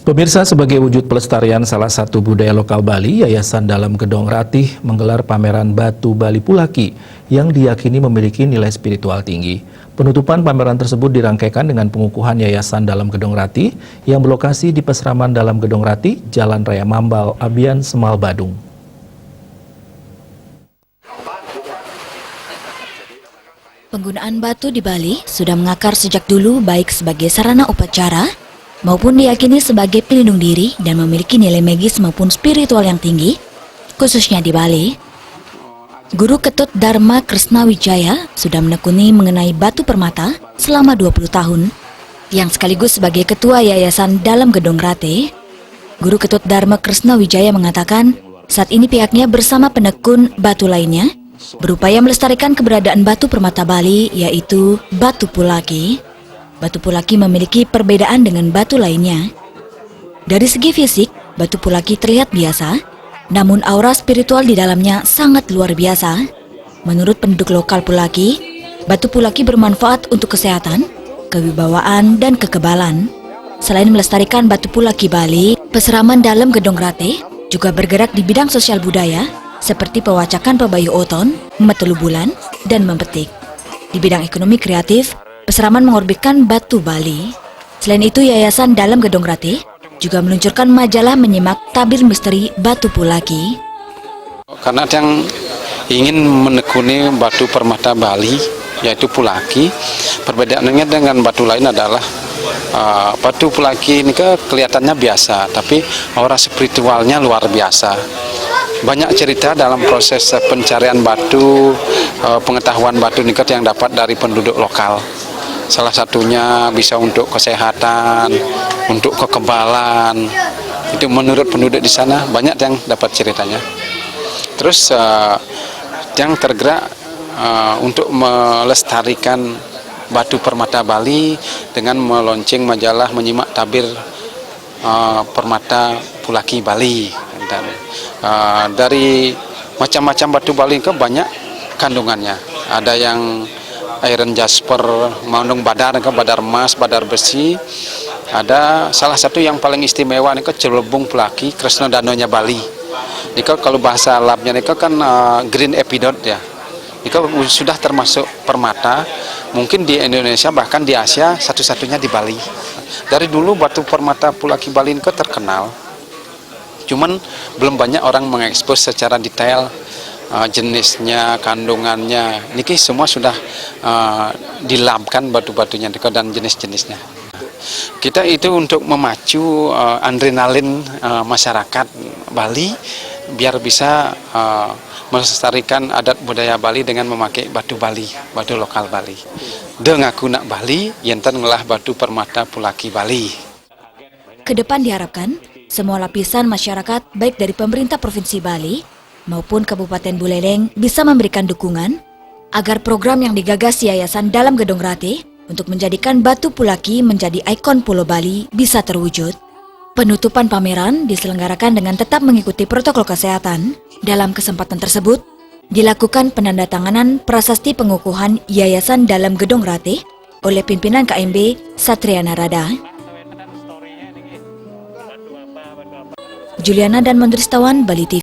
Pemirsa, sebagai wujud pelestarian salah satu budaya lokal Bali, Yayasan Dalam Gedong Ratih menggelar pameran batu Bali Pulaki yang diyakini memiliki nilai spiritual tinggi. Penutupan pameran tersebut dirangkaikan dengan pengukuhan Yayasan Dalam Gedong Ratih yang berlokasi di Peseraman Dalam Gedong Ratih, Jalan Raya Mambal, Abian, Semal, Badung. Penggunaan batu di Bali sudah mengakar sejak dulu, baik sebagai sarana upacara maupun diyakini sebagai pelindung diri dan memiliki nilai magis maupun spiritual yang tinggi, khususnya di Bali. Guru Ketut Dharma Kresna Wijaya sudah menekuni mengenai batu permata selama 20 tahun, yang sekaligus sebagai Ketua Yayasan Dalam Gedong Ratih. Guru Ketut Dharma Kresna Wijaya mengatakan, saat ini pihaknya bersama penekun batu lainnya berupaya melestarikan keberadaan batu permata Bali, yaitu batu Pulaki. Batu Pulaki memiliki perbedaan dengan batu lainnya. Dari segi fisik, batu Pulaki terlihat biasa, namun aura spiritual di dalamnya sangat luar biasa. Menurut penduduk lokal Pulaki, batu Pulaki bermanfaat untuk kesehatan, kewibawaan, dan kekebalan. Selain melestarikan batu Pulaki Bali, Peseraman Dalam Gedong Ratih juga bergerak di bidang sosial budaya, seperti pewacakan pebayu oton, metelu bulan, dan mempetik. Di bidang ekonomi kreatif, Peseraman mengorbitkan batu Bali. Selain itu, Yayasan Dalam Gedong Ratih juga meluncurkan majalah menyimak tabir misteri batu Pulaki. Karena ada yang ingin menekuni batu permata Bali, yaitu Pulaki, perbedaannya dengan batu lain adalah batu Pulaki ini kelihatannya biasa, tapi aura spiritualnya luar biasa. Banyak cerita dalam proses pencarian batu, pengetahuan batu niket yang dapat dari penduduk lokal. Salah satunya bisa untuk kesehatan, untuk kekebalan. Itu menurut penduduk di sana banyak yang dapat ceritanya. Terus yang tergerak untuk melestarikan batu permata Bali dengan meluncing majalah menyimak tabir permata Pulaki Bali. Dan dari macam-macam batu Bali ke banyak kandungannya. Ada yang iron jasper, mengandung badar, badar emas, badar besi. Ada salah satu yang paling istimewa ini celebung Pulaki Kresna Danonya Bali. Ini kalau bahasa labnya ini kan green epidot ya. Ini sudah termasuk permata. Mungkin di Indonesia bahkan di Asia satu-satunya di Bali. Dari dulu batu permata Pulaki Bali ini terkenal. Cuman belum banyak orang mengekspos secara detail jenisnya, kandungannya. Niki semua sudah dilabkan batu-batunya dan jenis-jenisnya. Kita itu untuk memacu adrenalin masyarakat Bali biar bisa melestarikan adat budaya Bali dengan memakai batu Bali, batu lokal Bali. Dengaku nak Bali, yenten ngelah batu permata Pulaki Bali. Kedepan diharapkan semua lapisan masyarakat, baik dari pemerintah Provinsi Bali maupun Kabupaten Buleleng, bisa memberikan dukungan agar program yang digagas Yayasan Dalam Gedong Ratih untuk menjadikan batu Pulaki menjadi ikon Pulau Bali bisa terwujud. Penutupan pameran diselenggarakan dengan tetap mengikuti protokol kesehatan. Dalam kesempatan tersebut, dilakukan penandatanganan prasasti pengukuhan Yayasan Dalam Gedong Ratih oleh pimpinan KMB Satria Narada. Juliana dan Mondristawan, Bali TV.